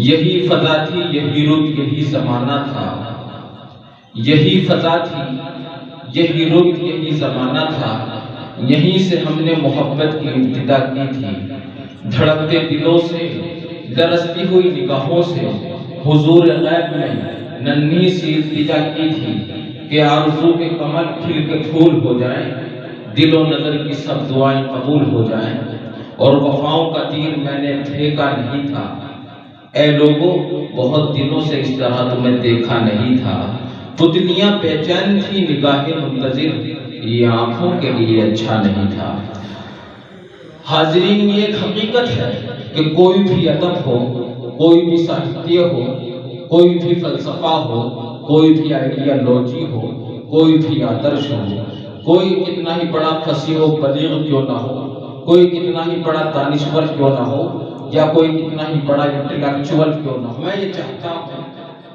یہی فضا تھی، یہی رت، یہی زمانہ تھا، یہی فضا تھی، یہی رت، یہی زمانہ تھا، یہیں سے ہم نے محبت کی ابتدا کی تھی۔ دھڑکتے دلوں سے، گرجتی ہوئی نگاہوں سے حضور غیب میں ننھی سی التجا کی تھی کہ آرزو کے کمل کھل کے پھول ہو جائیں، دل و نظر کی سب دعائیں قبول ہو جائیں، اور وفاؤں کا تیر میں نے پھینکا نہیں تھا۔ اے لوگوں، بہت دنوں سے اس طرح تمہیں دیکھا نہیں تھا۔ پتلیاں بے چین تھی، نگاہیں منتظر، یہ آنکھوں کے لیے اچھا نہیں تھا۔ حاضرین، یہ ایک حقیقت ہے کہ کوئی بھی ادب ہو، کوئی بھی ساہتیہ ہو، کوئی بھی فلسفہ ہو، کوئی بھی آئیڈیالوجی ہو، کوئی بھی آدرش ہو، کوئی کتنا ہی بڑا فصیح و بلیغ کیوں نہ ہو، کوئی کتنا ہی بڑا دانشور کیوں نہ ہو، یا کوئی کتنا ہی بڑا انٹلیکچوئل کیوں نہ ہو، میں یہ چاہتا ہوں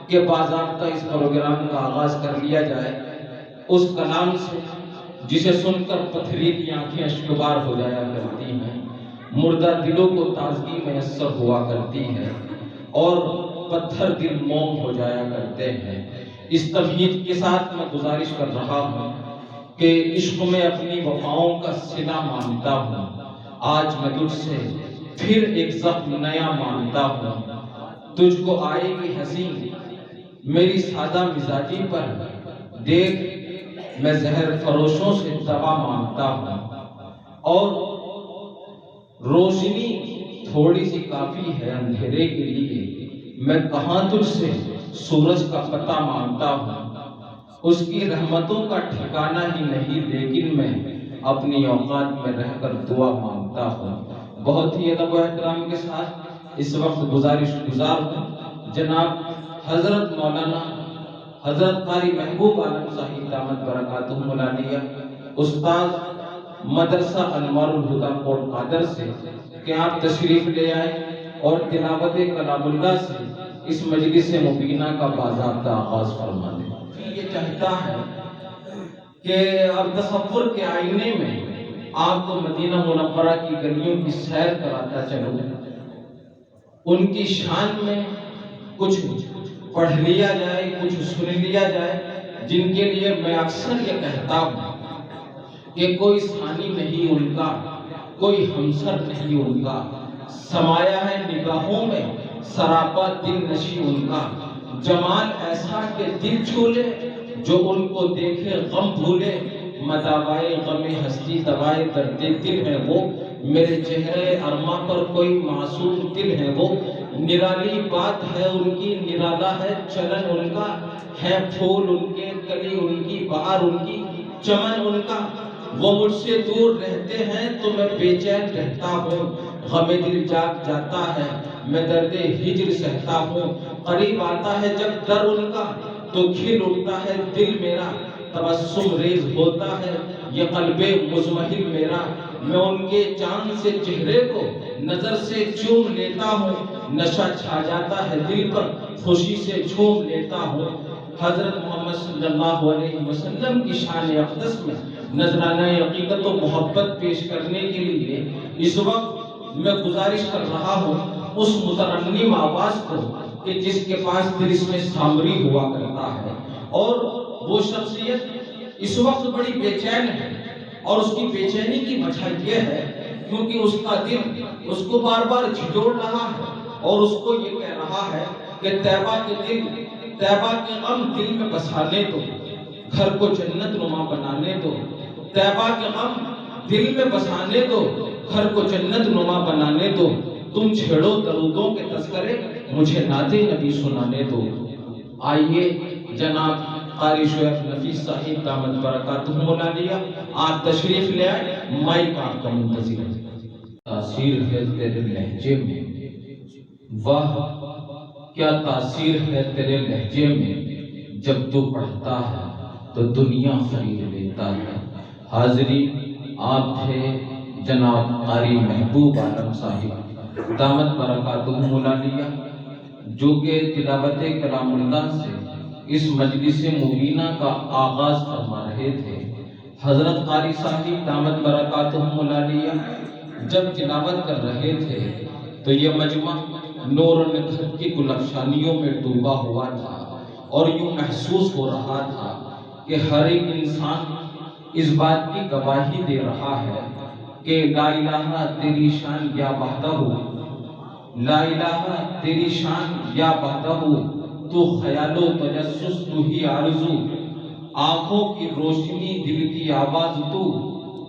کہ باضابطہ اس پروگرام کا آغاز کر لیا جائے اس کلام سے جسے سن کر پتھریلی آنکھیں اشکبار ہو جایا کرتی ہیں، مردہ دلوں کو تازگی میسر ہوا کرتی ہے، اور پتھر دل موم ہو جایا کرتے ہیں۔ اس تمہید کے ساتھ میں گزارش کر رہا ہوں کہ عشق میں اپنی وفاؤں کا صلہ مانگتا ہوں۔ آج میں تجھ سے پھر ایک زخم نیا مانگتا ہوں، تجھ کو آئے گی ہنسی میری سادہ مزاجی پر، دیکھ میں زہر فروشوں سے دوا مانگتا ہوں، اور روشنی تھوڑی سی کافی ہے اندھیرے کے لیے، میں کہاں تجھ سے سورج کا پتہ مانگتا ہوں، اس کی رحمتوں کا ٹھکانہ ہی نہیں، لیکن میں اپنی اوقات میں رہ کر دعا مانگتا ہوں۔ بہت ہی ادب و احترام کے ساتھ اس وقت گزارش گزار ہوں جناب حضرت مولانا حضرت قاری محبوب عالم صاحب دامت برکاتہم العالیہ، استاد مدرسہ انوار الہدی کوٹ قادر سے، کہ آپ تشریف لے آئے اور تلاوت کلام اللہ سے اس مجلس مبینہ کا باضابطہ آغاز فرما دیں۔ یہ چاہتا ہے کہ اب تصور کے آئینے میں آپ کو مدینہ منورہ کی گلیوں کی سیر کراتا چلوں، ان کی شان میں کچھ پڑھ لیا جائے، کچھ سن لیا جائے، جن کے لیے میں اکثر یہ کہتا ہوں کہ کوئی ثانی نہیں ان کا، کوئی ہمسر نہیں ان کا، سمایا ہے نگاہوں میں سراپا دل نشی ان کا، جمال ایسا کہ دل چھولے، جو ان کو دیکھے غم بھولے، مداوائے غم ہستی دوائے درد دل ہے وہ، میرے چہرے ارما پر کوئی معصوم دل ہے وہ، نرالی بات ہے ان کی، نرالا ہے چلن ان کا، ہے پھول ان کے، کلی ان کی، بہار ان کی، چمن ان کا، وہ مجھ سے دور رہتے ہیں تو میں بے چین رہتا ہوں، غم دل جاگ جاتا ہے میں درد ہجر سہتا ہوں، قریب آتا ہے جب در ان کا تو کھل اٹھتا ہے دل میرا، تبسم ریز ہوتا ہے یہ قلب مزمحل میرا، میں ان کے چاند سے چہرے کو نظر سے چوم لیتا ہوں، نشہ چھا جاتا ہے دل پر خوشی سے جھوم لیتا ہوں۔ حضرت محمد صلی اللہ علیہ وسلم کی شان اقدس میں نذرانہ عقیدت و محبت پیش کرنے کے لیے اس وقت میں گزارش کر رہا ہوں اس مترنم آواز کو کہ جس کے پاس کرشم سامری ہوا کرتا ہے، اور وہ شخصیت اس وقت بڑی بے چین ہے، اور اس کی بے چینی کی وجہ یہ ہے کیونکہ اس کا دل اس کو بار بار جھنجھوڑ رہا ہے، اور اس کو یہ کہہ رہا ہے کہ طیبہ کے دل، طیبہ کے غم دل میں بسانے دو، گھر کو جنت نما بنانے دو، طیبہ کے غم دل میں بسانے دو، گھر کو جنت نما بنانے دو، تم چھیڑو درودوں کے تذکرے، مجھے نعت نبی سنانے دو۔ آئیے جناب قاری شعیب نفیس صاحب دامت برکاتہم العالیہ، آپ تشریف لے آئے، مائک آپ کا منتظر ہے۔ تاثیر ہے تیرے لہجے میں، واہ کیا تاثیر ہے تیرے لہجے میں، جب تو پڑھتا ہے تو دنیا خرید لیتا ہے۔ حاضرین، آپ تھے جناب قاری محبوب عالم صاحب دامت برکاتہم العالیہ، جو کہ تلاوت کلام اللہ سے اس مجلس مبینہ کا آغاز فرما رہے تھے۔ حضرت قاری صاحب دامت برکاتہم العالیہ جب تلاوت کر رہے تھے تو یہ مجمع نور نکھت کی گلفشانیوں میں ڈوبا ہوا تھا اور یوں محسوس ہو رہا تھا کہ ہر ایک انسان اس بات کی گواہی دے رہا ہے کہ لا الہ تیری شان یا وحدہ، لا الہ تیری شان یا وحدہ، تو خیال و تجسس تو ہی آرزو، آنکھوں کی روشنی دل کی آواز تو،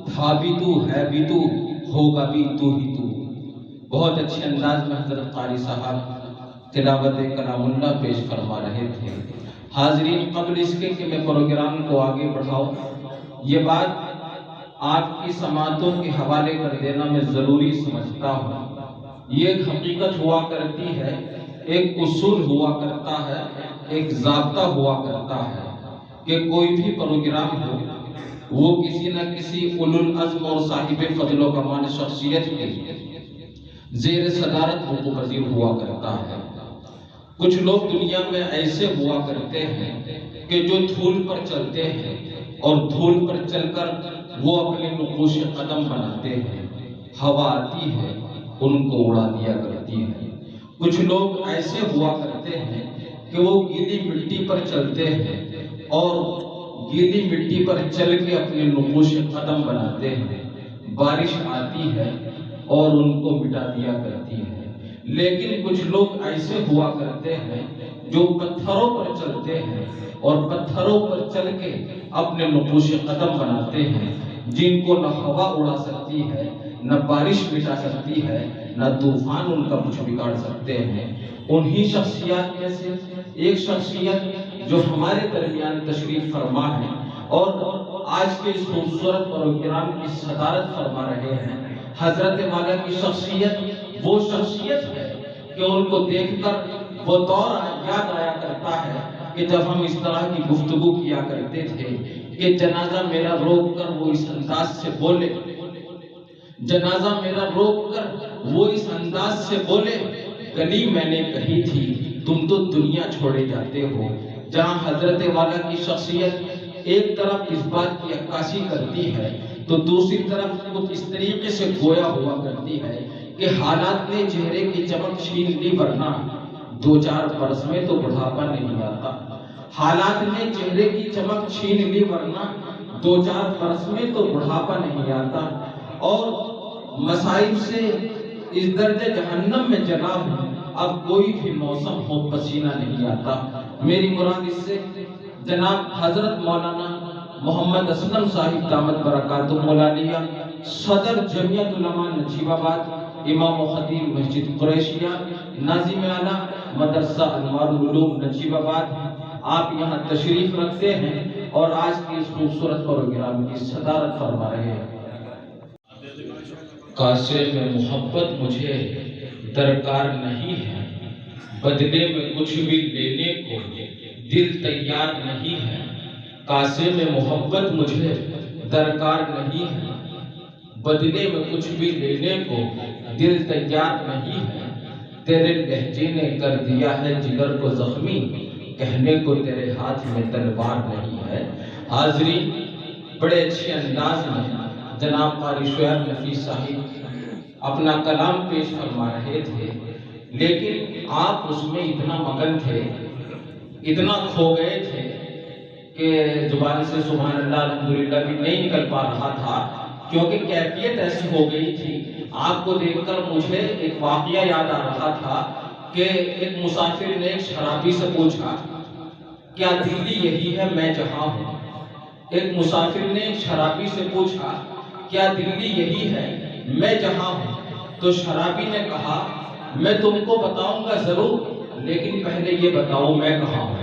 تھا بھی تو ہے بھی تو ہوگا بھی تو ہی تو۔ بہت اچھے انداز میں حضرت قاری صاحب تلاوت کلام اللہ پیش فرما رہے تھے۔ حاضرین، قبل اس کے کہ میں پروگرام کو آگے بڑھاؤں، یہ بات آپ کی سماعتوں کے حوالے کر دینا میں ضروری سمجھتا ہوں۔ یہ ایک حقیقت ہوا کرتی ہے، ایک اصول ہوا کرتا ہے، ایک ضابطہ ہوا کرتا ہے کہ کوئی بھی پروگرام ہو وہ کسی نہ کسی اولو العزم اور صاحب فضل و کمال شخصیت کے زیر صدارت وقوع پذیر ہوا کرتا ہے۔ کچھ لوگ دنیا میں ایسے ہوا کرتے ہیں کہ جو دھول پر چلتے ہیں اور دھول پر چل کر وہ اپنے نقوش قدم بناتے ہیں، ہوا آتی ہے ان کو اڑا دیا کرتی ہے۔ کچھ لوگ ایسے ہوا کرتے ہیں کہ وہ گیلی مٹی پر چلتے ہیں اور گیلی مٹی پر چل کے اپنے نقوش قدم بناتے ہیں، بارش آتی ہے اور ان کو مٹا دیا کرتی ہے۔ لیکن کچھ لوگ ایسے ہوا کرتے ہیں جو پتھروں پر چلتے ہیں اور پتھروں پر چل کے اپنے نقوش قدم بناتے ہیں، جن کو نہ ہوا اڑا سکتی ہے، نہ بارش مٹا سکتی ہے، نہ طوفان ان کا کچھ بگاڑ سکتے ہیں۔ انہی شخصیات میں سے ایک شخصیت جو ہمارے درمیان تشریف فرما ہے اور آج کے اس خوبصورت پروگرام کی صدارت فرما رہے ہیں، حضرت والا کی شخصیت وہ شخصیت ہے کہ ان کو دیکھ کر وہ دور یاد آیا کرتا ہے کہ جب ہم اس طرح کی گفتگو کیا کرتے تھے کہ جنازہ میرا روک کر وہ اس انداز سے بولے، جنازہ میرا روک کر وہ اس انداز سے بولے، گلی میں نے کہی تھی تم تو دنیا چھوڑے جاتے ہو۔ جہاں حضرت والا کی شخصیت ایک طرف اس بات کی عکاسی کرتی ہے تو دوسری طرف کچھ اس طریقے سے گویا ہوا کرتی ہے کہ حالات نے چہرے کی چمک چھین لی ورنہ دو چار برس میں تو بڑھاپا نہیں آتا۔ حالات نے چہرے کی چمک چھین لی ورنہ دو چار برس میں تو بڑھاپا نہیں آتا، اور مصائب سے اس درجہ جہنم میں جلا ہوں اب کوئی بھی موسم ہو پسینہ نہیں آتا۔ میری مراد اس سے جناب حضرت مولانا محمد اسلم صاحب دامت برکاتہ مولالیہ، صدر جمعیت علماء نجیب آباد، امام و خطیب مسجد قریشیہ، ناظم اعلیٰ مدرسہ انوار العلوم نجیب آباد، آپ یہاں تشریف رکھتے ہیں اور آج کی اس خوبصورت پروگرام کی صدارت فرما رہے ہیں۔ کاسے میں محبت مجھے درکار نہیں ہے، بدلے میں کچھ بھی لینے کو دل تیار نہیں ہے۔ کاسے میں محبت مجھے درکار نہیں ہے، بدلے میں کچھ بھی لینے کو دل تیار نہیں ہے۔ تیرے لہجے نے کر دیا ہے جگر کو زخمی، کہنے کو تیرے ہاتھ میں تلوار نہیں ہے۔ حاضرین، بڑے اچھے انداز میں جناب قاری شعیب نفیس صاحب اپنا کلام پیش فرما رہے تھے، لیکن آپ اس میں اتنا مگن تھے، اتنا کھو گئے تھے کہ زبان سے سبحان اللہ الحمدللہ بھی نہیں نکل پا رہا تھا، کیونکہ کیفیت ایسی ہو گئی تھی۔ آپ کو دیکھ کر مجھے ایک واقعہ یاد آ رہا تھا کہ ایک مسافر نے ایک شرابی سے پوچھا کیا دلی یہی ہے میں جہاں ہوں؟ ایک مسافر نے ایک شرابی سے پوچھا کیا دلی یہی ہے میں جہاں ہوں؟ تو شرابی نے کہا میں تم کو بتاؤں گا ضرور، لیکن پہلے یہ بتاؤ میں کہاں ہوں۔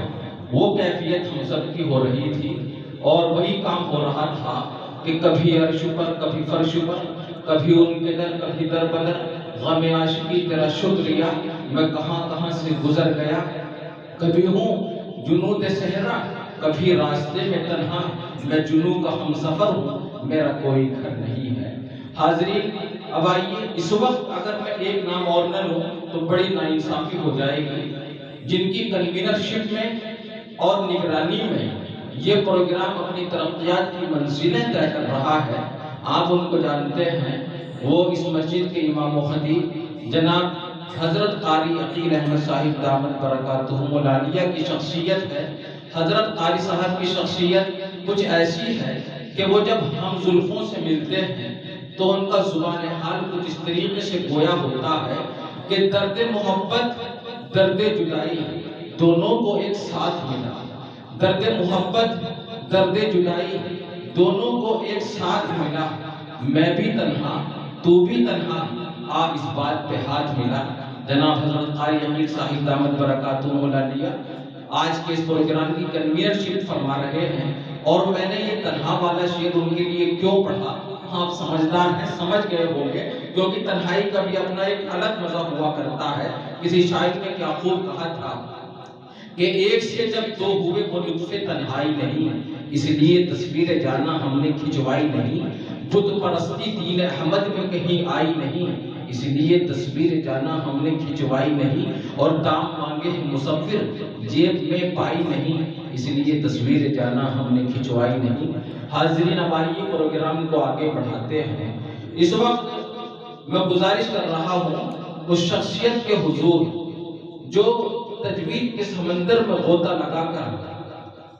وہ کیفیت ہم سب کی ہو رہی تھی اور وہی کام ہو رہا تھا کہ کبھی عرش پر کبھی فرش پر، کبھی ان کے در کبھی در بدر، غم عاشقی تیرا شکریہ میں کہاں کہاں سے گزر گیا، کبھی ہوں جنود صحرا کبھی راستے میں تنہا، میں جنوں کا ہم سفر ہوں میرا کوئی گھر نہیں ہے۔ حاضرین، اب آئیے اس وقت اگر میں ایک نام اور نہ لوں تو بڑی ناانصافی ہو جائے گی، جن کی کنوینرشپ میں اور نگرانی میں یہ پروگرام اپنی ترقیات کی منزلیں طے کر رہا ہے، آپ ان کو جانتے ہیں، وہ اس مسجد کے امام و خطیب جناب حضرت قاری عقیل احمد صاحب دامت برکاتہم العالیہ کی شخصیت ہے، حضرت قاری صاحب کی شخصیت کچھ ایسی ہے کہ وہ جب ہم زلفوں سے ملتے ہیں تو ان کا زبان حال کچھ اس طریقے سے گویا ہوتا ہے کہ درد محبت درد جدائی دونوں کو ایک ساتھ ملا، درد محبت درد جدائی دونوں کو ایک ساتھ ملا، میں بھی تنہا تو بھی تنہا آ اس بات پہ ہاتھ ملا۔ جناب حضرت قاری عقیل صاحب دامت برکاتہم العالیہ آج کے اس پروگرام کی کنوینرشپ فرما رہے ہیں، اور میں نے یہ تنہا والا شعر ان کے لیے کیوں پڑھا، آپ سمجھدار ہیں، سمجھ گئے ہوں گے، کیونکہ تنہائی کا بھی اپنا ایک الگ مزہ ہوا کرتا ہے۔ کسی شاعر نے کیا خوب کہا تھا کہ ایک سے جب دو ہوئے وہ لطف تنہائی نہیں، اس لیے تصویر جانا ہم نے کھنچوائی نہیں، بت پرستی دین احمد میں کہیں آئی نہیں، اس لیے تصویر جانا ہم نے کھنچوائی نہیں، اور دام مانگے مصور جیب میں پائی نہیں، اس لیے تصویر جانا ہم نے کھنچوائی نہیں۔ حاضرین اب آئیے پروگرام کو آگے بڑھاتے ہیں۔ اس وقت میں گزارش کر رہا ہوں اس شخصیت کے حضور جو تجوید کے سمندر میں غوطہ لگا کر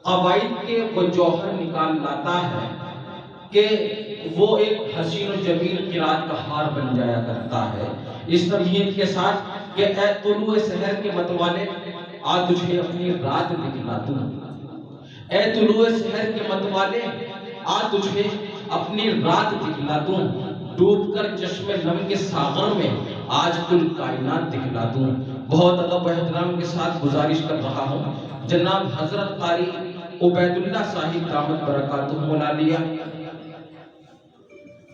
قواعد کے وہ جوہر نکال لاتا ہے کہ وہ ایک حسین و جمیل قرات کا ہار بن جایا کرتا ہے، اس تمہید کے ساتھ کہ اے طلوع سحر کے متوالے آ تجھے اپنی رات دکھلا دوں، اے طلوع سحر کے متوالے آ تجھے اپنی رات دکھلا دوں، ڈوب کر چشم نم کے ساغر میں آج کل کائنات دکھلا دوں۔ بہت ادب و احترام کے ساتھ گزارش کر رہا ہوں جناب حضرت قاری عبید اللہ صاحب دامت برکاتہم العالیہ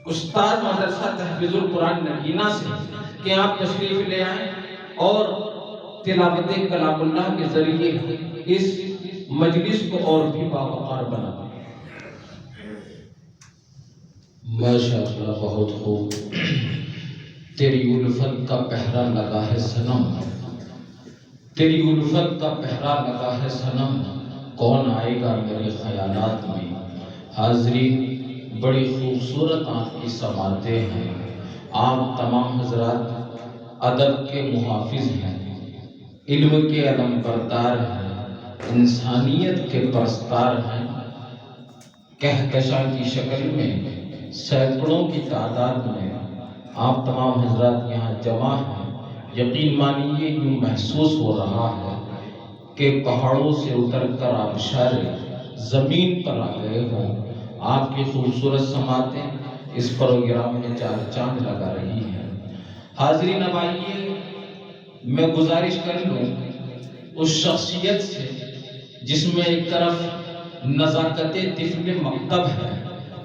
استاد مدرسہ تحفیظ القرآن نگینہ سے کہ آپ تشریف لے آئیں اور تلاوت کلام اللہ کے ذریعے اس مجلس کو اور بھی باوقار بنا۔ ماشاءاللہ بہت خوب، تیری الفت کا پہرا لگا ہے صنم، تیری الفت کا پہرا لگا ہے صنم، کون آئے گا میرے خیالات میں۔ حاضرین بڑی خوبصورت آپ کی سماعتیں ہیں، آپ تمام حضرات ادب کے محافظ ہیں، علم کے علم بردار ہیں، انسانیت کے پرستار ہیں، کہکشاں کی شکل میں سینکڑوں کی تعداد میں آپ تمام حضرات یہاں جمع ہیں۔ یقین مانیے یوں محسوس ہو رہا ہے کہ پہاڑوں سے اتر کر آبشار زمین پر آ گئے ہوں۔ آپ کی خوبصورت سماعتیں اس پروگرام میں چار چاند لگا رہی ہیں۔ حاضرین اب آئیے میں گزارش کر لوں اس شخصیت سے جس میں ایک طرف نزاکت طفل مکتب ہے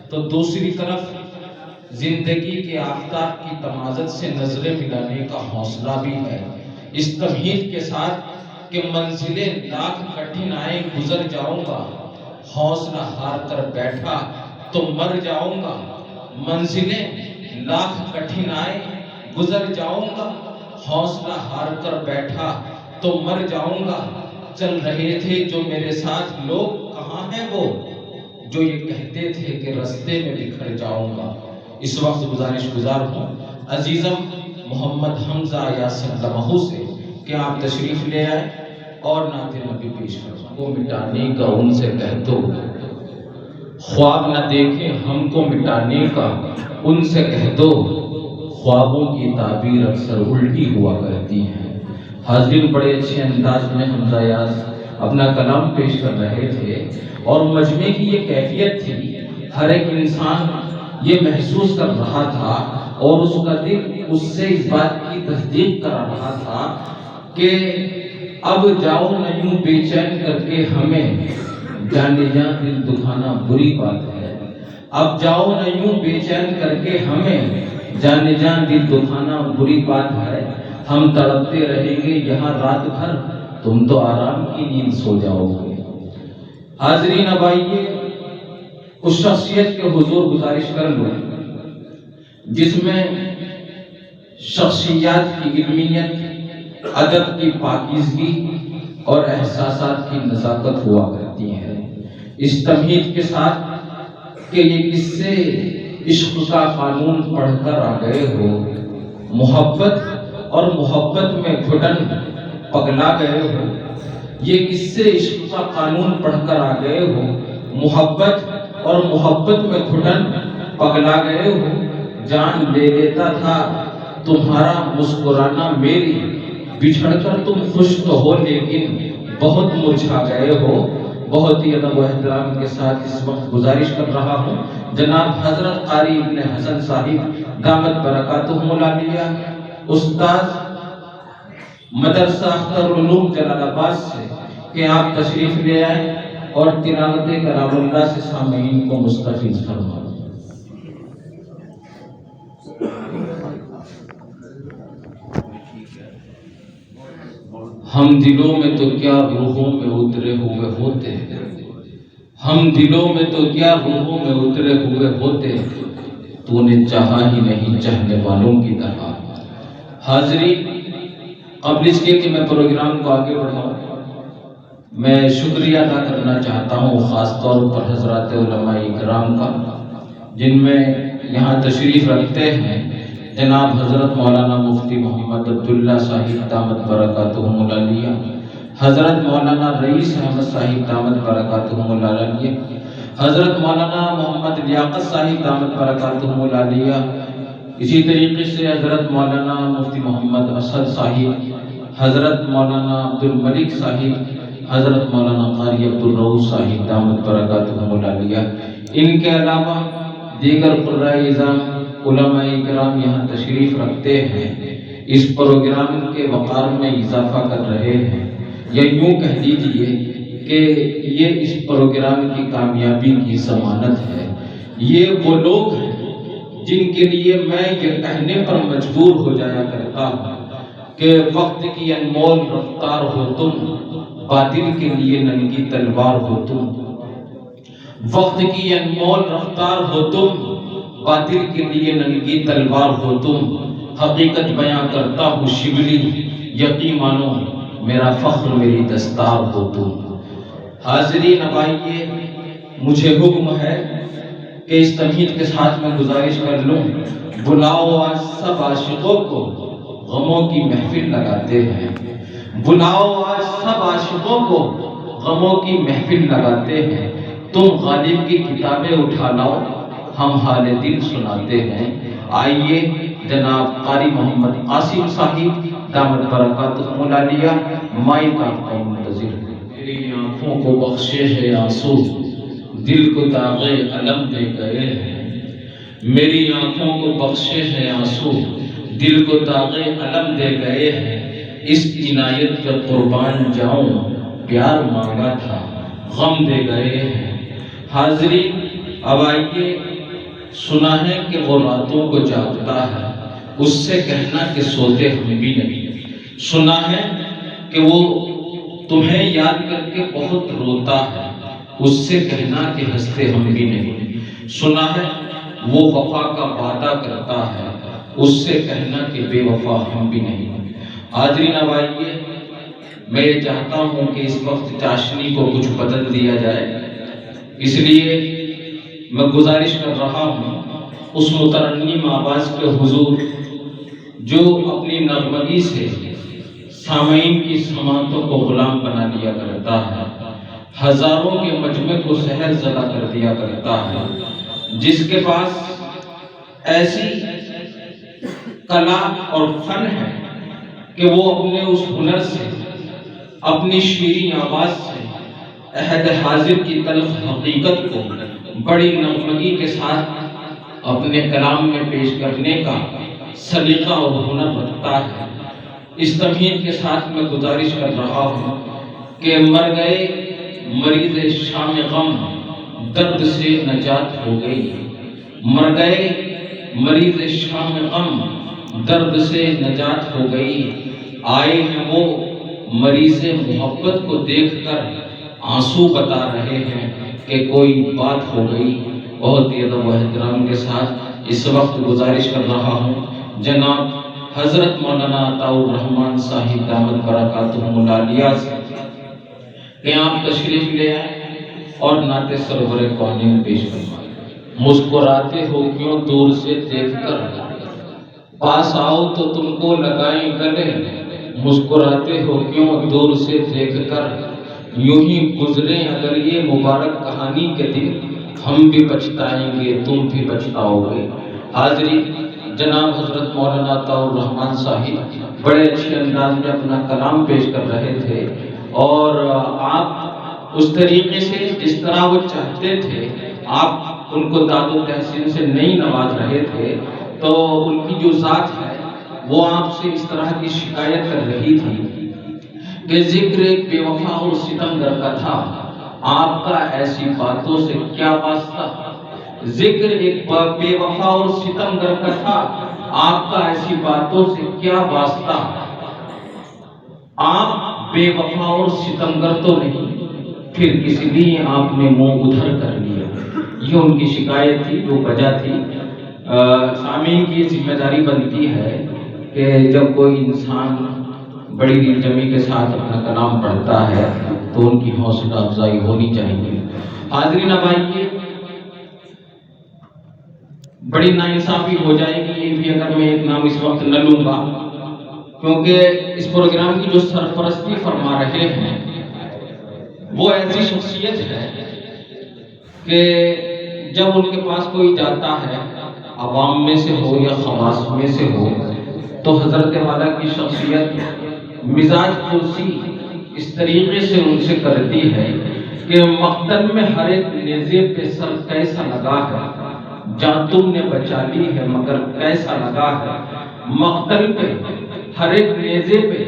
تو دوسری طرف زندگی کے آفتاب کی تمازت سے نظریں ملانے کا حوصلہ بھی ہے، اس تمہید کے ساتھ کہ منزلیں لاکھ کٹھن آئیں گزر جاؤں گا، حوصلہ ہار کر بیٹھا تو مر جاؤں گا، منزلیں لاکھ کٹھن آئیں گزر جاؤں گا، حوصلہ ہار کر بیٹھا تو مر جاؤں گا، چل رہے تھے جو میرے ساتھ لوگ کہاں ہیں وہ جو یہ کہتے تھے کہ رستے میں بکھر جاؤں گا۔ اس وقت گزارش گزار ہوں عزیزم محمد حمزہ یاسر لمحو سے کہ آپ تشریف لے آئے اور نعت نبی پیش فرمائیں۔ کو مٹانے کا ان سے کہہ دو، خواب نہ دیکھیں ہم کو مٹانے کا ان سے کہہ دو، خوابوں کی تعبیر اکثر الٹی ہوا کرتی ہے۔ حاضرین بڑے اچھے انداز میں حمزہ یاس اپنا کلام پیش کر رہے تھے اور مجمع کی یہ کیفیت تھی، ہر ایک انسان یہ محسوس کر رہا تھا اور اس کا دل اس سے اس بات کی تصدیق کر رہا تھا کہ اب جاؤ نہ یوں بے چین کر کے ہمیں، جانے جاں دل دکھانا بری بات ہے، اب جاؤ نہ یوں بے چین کر کے ہمیں، جانے جاں دل دکھانا بری بات ہے، ہم تڑپتے رہیں گے یہاں رات بھر، تم تو آرام کی نیند سو جاؤ گے۔ حاضرین اب آئیے اس شخصیت کے حضور گزارش کر لوں جس میں شخصیات کی علمیت، ادب کی پاکیزگی اور احساسات کی نزاکت ہوا کرتی ہے، اس تمہید کے ساتھ کہ یہ کس سے عشق کا قانون پڑھ کر آ گئے ہو، محبت اور محبت میں گھٹن پگلا گئے ہو؟ یہ کس سے عشق کا قانون پڑھ کر آ گئے ہو؟ محبت اور محبت میں گھٹن پگلا گئے ہو؟ جان لے لیتا تھا تمہارا مسکرانا میری، بچھڑ کر تم خوش تو ہو لیکن بہت مرجھا گئے ہو۔ بہت ہی ادب و احترام کے ساتھ اس وقت گزارش کر رہا ہوں جناب حضرت قاری ابن حسن صاحب دامت برکاتہم العالیہ، استاد مدرسہ اختر العلوم جلال آباد سے، کہ آپ تشریف لے آئیں اور تلاوت کلام اللہ سے سامعین کو مستفیض فرمائیں۔ ہم دلوں میں تو کیا روحوں میں اترے ہوئے ہوتے ہیں، ہم دلوں میں تو کیا روحوں میں اترے ہوئے ہوتے ہیں، تو نے چاہا ہی نہیں چاہنے والوں کی طرح۔ حاضرین، قبل اس کے کہ میں پروگرام کو آگے بڑھاؤں، میں شکریہ ادا کرنا چاہتا ہوں خاص طور پر حضرات علماء کرام کا، جن میں یہاں تشریف رکھتے ہیں جناب حضرت مولانا مفتی محمد عبداللہ صاحب دامت برکاتہم العالیہ، حضرت مولانا رئیس احمد صاحب دامت برکاتہم العالیہ، حضرت مولانا محمد لیاقت صاحب دامت برکاتہم العالیہ، اسی طریقے سے حضرت مولانا مفتی محمد اسد صاحب، حضرت مولانا عبد الملک صاحب، حضرت مولانا قاری عبد الرؤوف صاحب دامت برکاتہم العالیہ۔ ان کے علاوہ دیگر قرائے اعظام علماء کرام یہاں تشریف رکھتے ہیں، اس پروگرام کے وقار میں اضافہ کر رہے ہیں، یا یوں کہہ دیجئے کہ یہ اس پروگرام کی کامیابی کی ضمانت ہے۔ یہ وہ لوگ ہیں جن کے لیے میں یہ کہنے پر مجبور ہو جایا کرتا ہوں کہ وقت کی انمول رفتار ہو تم، باطل کے لیے ننگی تلوار ہو تم۔ وقت کی انمول رفتار ہو تم، باطل کے لیے ننگی تلوار ہو تم۔ حقیقت بیاں کرتا ہوں شبلی، یقین مانو میرا فخر میری دستار ہو تم۔ حاضرین، اب آئیے، مجھے حکم ہے کہ اس تمہید کے ساتھ میں گزارش کر لوں، بلاؤ آج سب عاشقوں کو غموں کی محفل لگاتے ہیں، بلاؤ آج سب عاشقوں کو غموں کی محفل لگاتے ہیں۔ تم غالب کی کتابیں اٹھا لاؤ، ہم حال دل سناتے ہیں۔ آئیے جناب قاری محمد قاسم صاحب دامت برکاتہم العالیہ مائک آپ کا منتظر ہے۔ میری آنکھوں کو بخشے ہے آنسو، دل کو داغے علم دے گئے ہیں، میری آنکھوں کو بخشے ہے آنسو، دل کو داغے علم دے گئے ہیں۔ اس عنایت پہ قربان جاؤں، پیار مانگا تھا غم دے گئے ہیں۔ حاضرین، اب آئیے، سنا ہے کہ وہ راتوں کو جاگتا ہے، اس سے کہنا کہ سوتے ہم بھی نہیں۔ سنا ہے کہ وہ تمہیں یاد کر کے بہت روتا ہے، اس سے کہنا کہ ہنستے ہم بھی نہیں۔ سنا ہے وہ وفا کا وعدہ کرتا ہے، اس سے کہنا کہ بے وفا ہم بھی نہیں۔ حاضرین، اب آئیے، میں یہ چاہتا ہوں کہ اس وقت چاشنی کو کچھ بدل دیا جائے، اس لیے میں گزارش کر رہا ہوں اس مترنم آواز کے حضور جو اپنی نغمگی سے سامعین کی سماعتوں کو غلام بنا دیا کرتا ہے، ہزاروں کے مجمع کو سحر زدہ کر دیا کرتا ہے، جس کے پاس ایسی کلا اور فن ہے کہ وہ اپنے اس ہنر سے، اپنی شیریں آواز سے عہد حاضر کی تلخ حقیقت کو بڑی نغمگی کے ساتھ اپنے کلام میں پیش کرنے کا سلیقہ اور ہنر رکھتا ہے۔ اس تمہید کے ساتھ میں گزارش کر رہا ہوں کہ مر گئے مریض شام غم، درد سے نجات ہو گئی۔ مر گئے مریض شام غم، درد سے نجات ہو گئی۔ آئے ہیں وہ مریض محبت کو دیکھ کر آنسو بتا رہے ہیں کہ کوئی بات ہو گئی۔ بہت ہی ادب و احترام کے ساتھ اس وقت گزارش کر رہا ہوں جناب حضرت مولانا عطاء الرحمن صاحب دامت برکاتہم العالیہ سے کہ آپ تشریف لے آئیں اور نعت سرور کونین پیش فرمائیں۔ مسکراتے ہو کیوں دور سے دیکھ کر، پاس آؤ تو تم کو لگائیں گلے، مسکراتے ہو کیوں دور سے دیکھ کر، یوں ہی گزرے اگر یہ مبارک کہانی کے دن، ہم بھی پچھتائیں گے تم بھی پچھتاؤ گے۔ حاضری، جناب حضرت مولانا عطاء الرحمن صاحب بڑے اچھے انداز میں اپنا کلام پیش کر رہے تھے، اور آپ اس طریقے سے جس طرح وہ چاہتے تھے، آپ ان کو داد و تحسین سے نہیں نواز رہے تھے، تو ان کی جو ذات ہے وہ آپ سے اس طرح کی شکایت کر رہی تھی کہ ذکر ایک بے وفا اور ستمگر کا تھا، آپ کا ایسی باتوں سے کیا واسطہ۔ ذکر ایک بے وفا اور ستمگر کا تھا، آپ کا ایسی باتوں سے کیا واسطہ۔ آپ بے وفا اور ستمگر تو نہیں، پھر کس لیے آپ نے منہ ادھر کر لیا۔ یہ ان کی شکایت تھی، جو وجہ تھی۔ سامعین کی ذمہ داری بنتی ہے کہ جب کوئی انسان بڑی دل جمی کے ساتھ اپنا کلام پڑھتا ہے تو ان کی حوصلہ افزائی ہونی چاہیے۔ حاضرین، اب آئیے، بڑی ناانصافی ہو جائے گی یہ بھی اگر میں ایک نام اس وقت نہ لوں گا، کیونکہ اس پروگرام کی جو سرپرستی فرما رہے ہیں وہ ایسی شخصیت ہے کہ جب ان کے پاس کوئی جاتا ہے، عوام میں سے ہو یا خواص میں سے ہو، تو حضرت والا کی شخصیت مزاج پرسی اس طریقے سے ان سے کرتی ہے کہ مقتل میں ہر ایک نیزے پہ سر کیسا لگا ہے، جان تم نے بچا لی ہے مگر کیسا لگا ہے۔ مقتل پہ ہر ایک نیزے پہ،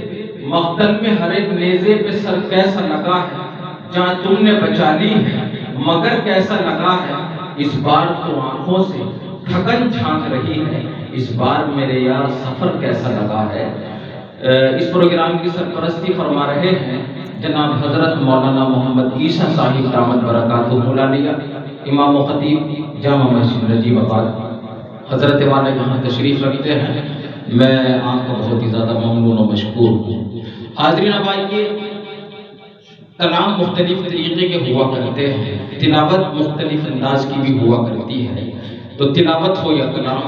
مقتل میں ہر ایک نیزے پہ سر کیسا لگا ہے، جان تم نے بچا لی ہے مگر کیسا لگا ہے۔ اس بار تو آنکھوں سے تھکن جھانک رہی ہے، اس بار میرے یار سفر کیسا لگا ہے۔ اس پروگرام کی سرپرستی فرما رہے ہیں جناب حضرت مولانا محمد عیسیٰ صاحب دامت برکاتہ العالیہ، امام و خطیب جامع مسجد نجیب آباد۔ حضرت والا یہاں تشریف رکھتے ہیں، میں آپ کو بہت ہی زیادہ ممنون و مشکور ہوں۔ حاضرین، اب آئیے، کلام مختلف طریقے کے ہوا کرتے ہیں، تلاوت مختلف انداز کی بھی ہوا کرتی ہے۔ تو تلاوت ہو یا کلام،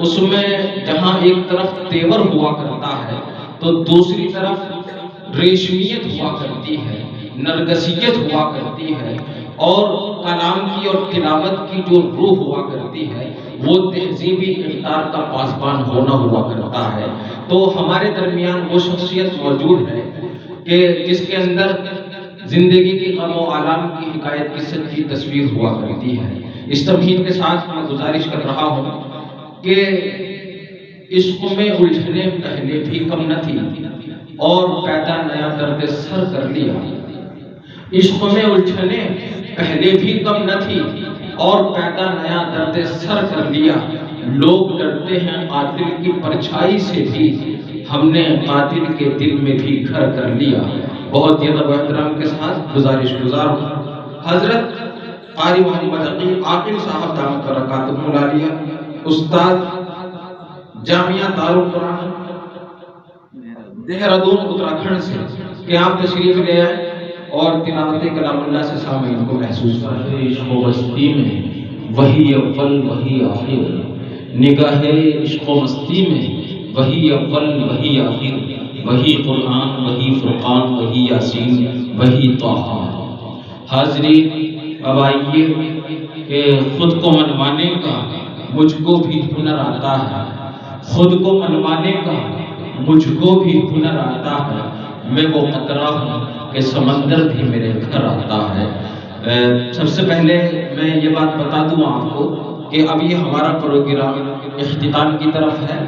اس میں جہاں ایک طرف تیور ہوا کرتا ہے تو دوسری طرف ریشمیت ہوا کرتی ہے، نرگسیت ہوا کرتی ہے، اور کلام کی اور تلاوت کی جو روح ہوا کرتی ہے وہ تہذیبی اقدار کا پاسبان ہونا ہوا کرتا ہے۔ تو ہمارے درمیان وہ شخصیت موجود ہے کہ جس کے اندر زندگی کی غم و آلام کی حکایت کی سچی تصویر ہوا کرتی ہے۔ اس تمہید کے ساتھ میں گزارش کر رہا ہوں کہ عشق میں الجھنے پہلے بھی کم نہ تھی اور پیدا نیا درد سر کر لیا۔ عشق میں الجھنے پہلے بھی کم نہ تھی اور پیدا نیا درد سر کر لیا۔ لوگ ڈرتے ہیں قاتل کی پرچھائی سے بھی، ہم نے قاتل کے دل میں بھی گھر کر لیا۔ بہت ہی ادب و احترام کے ساتھ گزارش گزار ہوں، حضرت قاری محمد عقیل عاقل صاحب دامت برکاتہ العالیہ، استاد جامعہ دارالقرآن دہرادون اتراکھنڈ سے، کہ آپ تشریف لے آئے اور تلاوت کلام اللہ سے سامعین کو محسوس کریں۔ عشق و مستی میں وہی اول وہی آخر، نگاہ عشق و مستی میں وہی اول وہی آخر، وہی قرآن وہی فرقان وہی یاسین وہی طٰہٰ۔ حاضرین، اب آئیے کہ خود کو منوانے کا مجھ کو بھی ہنر آتا ہے، خود کو منوانے کا مجھ کو بھی ہنر آتا ہے، میں وہ قطرہ ہوں کہ سمندر بھی میرے گھر آتا ہے۔ سب سے پہلے میں یہ بات بتا دوں آپ کو کہ ابھی ہمارا پروگرام اختتام کی طرف ہے۔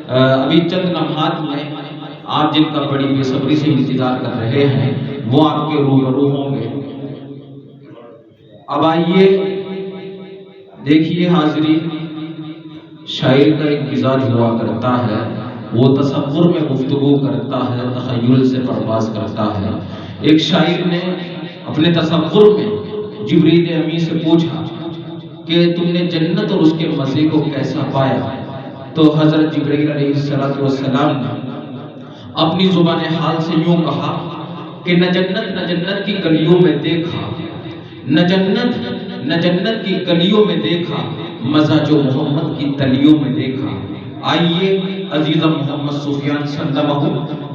ابھی چند لمحات میں آپ جن کا بڑی بے صبری سے انتظار کر رہے ہیں وہ آپ کے روبرو ہوں گے۔ اب آئیے دیکھیے حاضرین، شاعر کا ایک مزاج ہوا کرتا ہے، وہ تصور میں گفتگو کرتا ہے، تخیل سے پرواز کرتا ہے۔ ایک شاعر نے اپنے تصور میں جبریل امی سے پوچھا کہ تم نے جنت اور اس کے مزے کو کیسا پایا؟ تو حضرت جبرائیل علیہ السلام نے اپنی زبان حال سے یوں کہا کہ نہ جنت کی گلیوں میں دیکھا، نہ جنت کی گلیوں میں دیکھا، مزہ جو محمد کی تلیوں میں دیکھا۔ آئیے عزیزم محمد سفیان سندمہ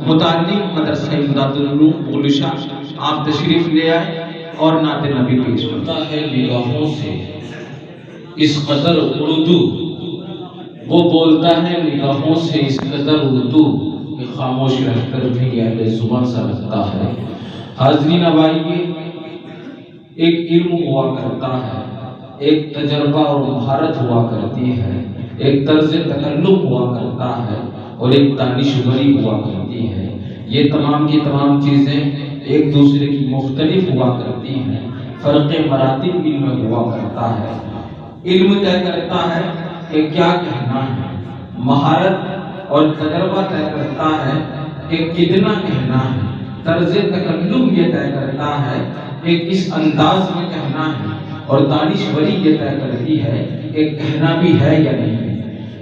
متعلق مدرسہ امداد العلوم بغلشا آپ تشریف لے آئے اور نعت نبی پیش کرتا ہے نگاہوں سے اس قدر اردو، وہ بولتا ہے نگاہوں سے اس قدر اردو کہ خاموش رہ کر بھی اہل زبان سا لگتا ہے۔ حاضرین اب آئیے، ایک علم ہوا کرتا ہے، ایک تجربہ اور مہارت ہوا کرتی ہے، ایک طرز تکلم ہوا کرتا ہے اور ایک دانشوری ہوا کرتی ہے۔ یہ تمام کی تمام چیزیں ایک دوسرے کی مختلف ہوا کرتی ہیں، فرق مراتب علم میں ہوا کرتا ہے۔ علم طے کرتا ہے کہ کیا کہنا ہے، مہارت اور تجربہ طے کرتا ہے کہ کتنا کہنا ہے، طرز تکلم یہ طے کرتا ہے کہ کس انداز میں کہنا ہے، اور دانشوری یہ طے کرتی ہے کہ کہنا بھی ہے یا نہیں۔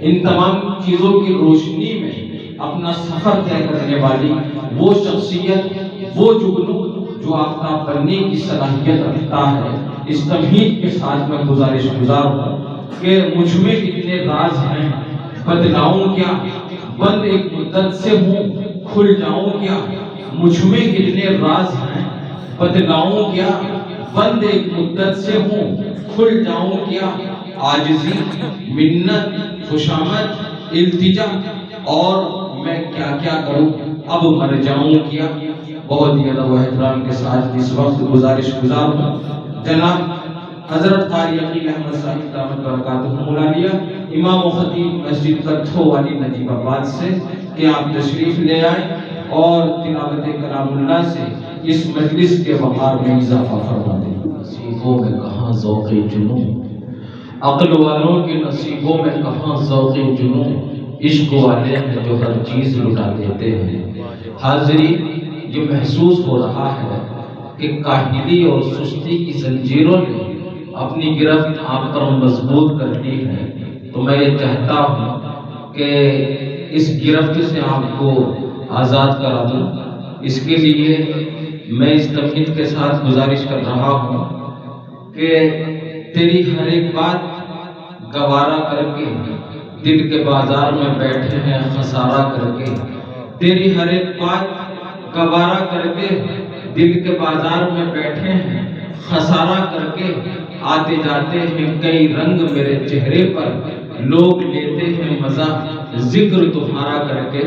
ان تمام چیزوں کی روشنی میں اپنا سفر طے کرنے والی وہ شخصیت، وہ جگنو جو آفتاب بننے کی صلاحیت رکھتا ہے، اس تمہید کے ساتھ میں گزارش گزار ہوں کہ مجھ میں کتنے راز ہیں، بتلاؤں کیا، بند ایک مدت سے ہوں، کھل جاؤں کیا۔ مجھ میں کتنے راز ہیں، بتلاؤں کیا، بند ایک مدت سے ہوں، کھل جاؤں کیا۔ عاجزی، منت، خوشامد، التجا اور میں کیا کیا کروں، اب مر جاؤں کیا۔ بہت ہی ادب و احترام کے ساتھ اس وقت گزارش گزار ہوں جناب حضرت قاری عقیل احمد صاحب دامت برکاتہ مولالیہ امام و خطیب مسجد کتھو والی نجیب آباد سے کہ آپ تشریف لے آئیں اور تلاوت کلام اللہ سے اس مجلس کے وقار میں اضافہ فرما دیں۔ نصیبوں میں کہاں ذوق جنون، عقل والوں کے نصیبوں میں کہاں ذوق جنون، عشق والے ہیں جو ہر چیز لٹا دیتے ہیں۔ حاضرین، یہ محسوس ہو رہا ہے کہ کاہلی اور سستی کی زنجیروں نے اپنی گرفت آپ پر مضبوط کر لی ہے، تو میں یہ چاہتا ہوں کہ اس گرفت سے آپ کو آزاد کرا دوں۔ اس کے لیے میں اس تمہید کے ساتھ گزارش کر رہا ہوں کہ تیری ہر ایک بات گوارا کر کے دل کے بازار میں بیٹھے ہیں خسارہ کر کے، تیری ہر ایک بات گوارا کر کے دل کے بازار میں بیٹھے ہیں خسارہ کر کے، آتے جاتے ہیں کئی رنگ میرے چہرے پر، لوگ لیتے ہیں مزہ ذکر تمہارا کر کے۔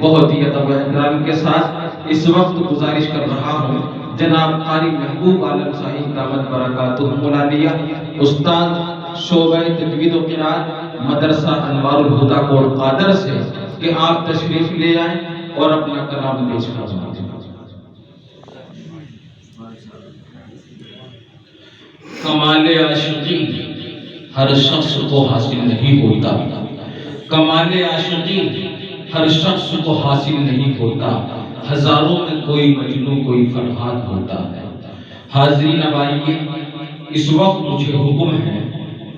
بہت ہی ادب و احترام کے ساتھ اس وقت گزارش کر رہا ہوں جناب قاری محبوب عالم صاحب دامت برکاتہ مولالیہ استاد شعبہ تجوید و قرات مدرسہ انوار الہدی کوٹ قادر سے کہ آپ تشریف لے آئیں اور اپنا کلام پیش فرمائیں۔ کمال عاشقی ہر شخص کو حاصل نہیں ہوتا، کمال عاشقی ہر شخص کو حاصل نہیں ہوتا، ہزاروں میں کوئی مجنوں کوئی فرحات ہوتا ہے۔ حاضرین اب آئیے، اس وقت مجھے حکم ہے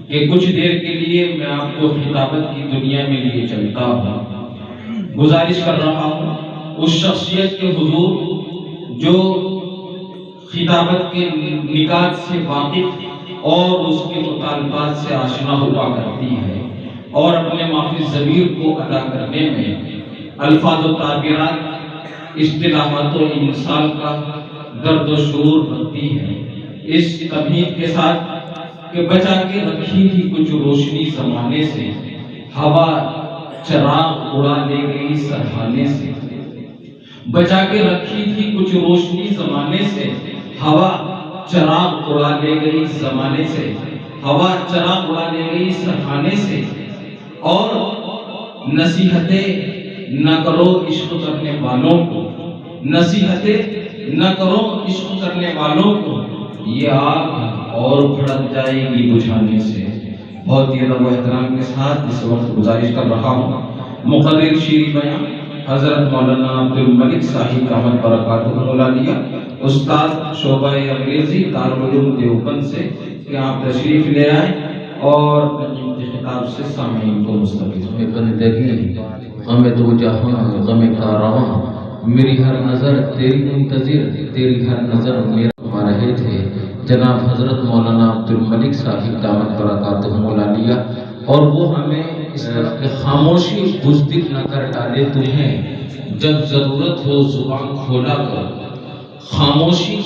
کہ کچھ دیر کے لیے میں آپ کو خطابت کی دنیا میں لیے چلتا ہوں۔ گزارش کر رہا ہوں اس شخصیت کے حضور جو خطابت کے نکات سے واقف اور اس کے مطالبات سے آشنا ہوا کرتی ہے اور اپنے مافی ضمیر کو ادا کرنے میں الفاظ و تعبیرات، اصطلاحات و انسان کا درد و شعور بنتی ہے۔ اس تمہید کے ساتھ کہ بچا کے رکھی تھی کچھ روشنی زمانے سے، ہوا چراغ اڑا لے گئی سرحانے سے، بچا کے رکھی تھی کچھ روشنی زمانے سے، ہوا چراغ اڑا لے گئی زمانے سے، ہوا چراغ اڑا لے گئی سرحانے سے۔ اور نصیحتیں نہ کرو عشق کرنے والوں کو، نصیحتیں نہ کرو عشق کرنے والوں کو، یہ آگ اور بھڑک جائے گی بجھانے سے۔ بہت ہی ادب و احترام کے ساتھ اس وقت گزارش کر رہا ہوں مقرر شیریں بیان حضرت مولانا عبد الملک صاحب دامت برکاتہ مولالیہ استاد شعبہ انگریزی دارالعلوم دیوبند سے کہ آپ تشریف لے آئیں اور اپنے خطاب سے سامعین کو مستقبل بندگی غم دو جہاں غم کارواں، میری ہر نظر تیری منتظر، تیری ہر نظر میرا رہے تھے جناب حضرت مولانا عبد الملک صاحب دامت برکاتہ مولالیہ، اور وہ ہمیں کہ خاموشی بزدل نہ کر ڈالے تمہیں، جب ضرورت ہو زبان کھولا کرو۔ خاموشی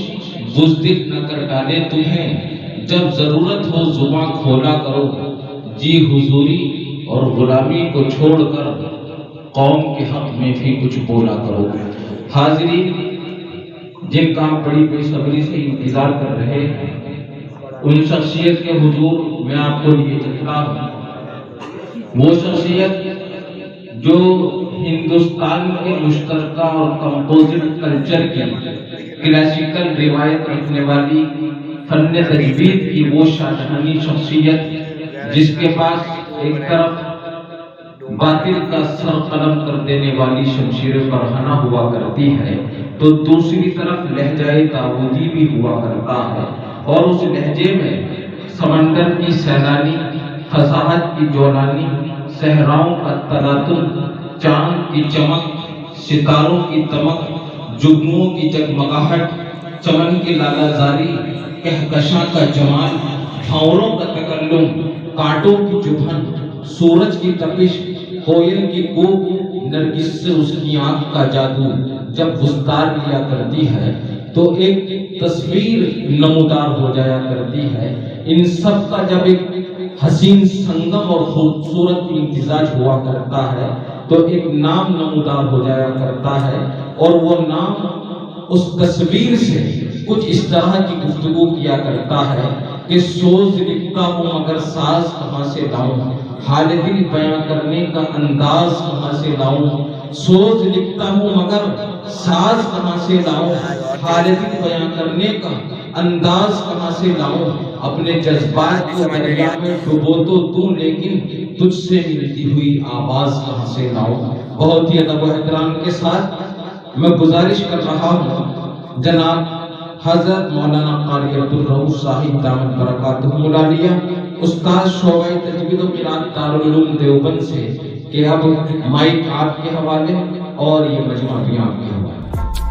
بزدل نہ کر ڈالے تمہیں، جب ضرورت ہو زبان کھولا کرو۔ جی حضوری اور غلامی کو چھوڑ کر قوم کے حق میں بھی کچھ بولا کرو۔ حاضرین، جن کا بڑی بے صبری سے انتظار کر رہے ہیں، ان شخصیت کے حضور میں آپ کو یہ چاہتا ہوں، وہ شخصیت جو ہندوستان کے مشترکہ اور کمپوزٹ کلچر کی کلاسیکل روایت رکھنے والی، فن تجوید کی وہ شاہجہانی شخصیت جس کے پاس ایک طرف باطل کا سر قلم کر دینے والی شمشیر برہنہ ہوا کرتی ہے، تو دوسری طرف لہجہ داؤدی بھی ہوا کرتا ہے، اور اس لہجے میں سمندر کی سیلانی، فصاحت کی جولانی، صحراؤں کا تلاطم، چاند کی چمک، ستاروں کی دمک، جگنوں کی جگمگاہٹ، چمن کی لالا زاری، کہکشاں کا جمال، بھنوروں کا تکلم، کانٹوں کی چبھن، سورج کی تپش، کوئل کی کوک، نرگس سے اس کی آنکھ کا جادو جب گستار لیا کرتی ہے تو ایک تصویر نمودار ہو جایا کرتی ہے۔ ان سب کا جب ایک حسین سنگم اور خوبصورت امتزاج ہوا کرتا ہے تو ایک نام نمودار ہو جایا کرتا ہے، اور وہ نام اس تصویر سے کچھ اس طرح کی گفتگو کیا کرتا ہے کہ سوز لکھتا ہوں مگر ساز کہاں سے لاؤں، حال دل بیاں کرنے کا انداز کہاں سے لاؤں، سوز لکھتا ہوں مگر ساز کہاں سے لاؤں، حال دل بیاں کرنے کا انداز کہاں سے لاؤں، اپنے جذبات کو دریا میں ڈبو تو دوں لیکن تجھ سے ملتی ہوئی آواز کہاں سے لاؤں۔ بہت ہی ادب و احترام کے ساتھ میں گزارش کر رہا ہوں جناب حضرت مولانا قاری عبدالرؤوف صاحب دامت برکاتہ العالیہ، استاد شعبہ تجوید و قرات دارالعلوم دیوبند سے، کہ اب مائک آپ کے حوالے اور یہ مجمع بھی آپ کے حوالے۔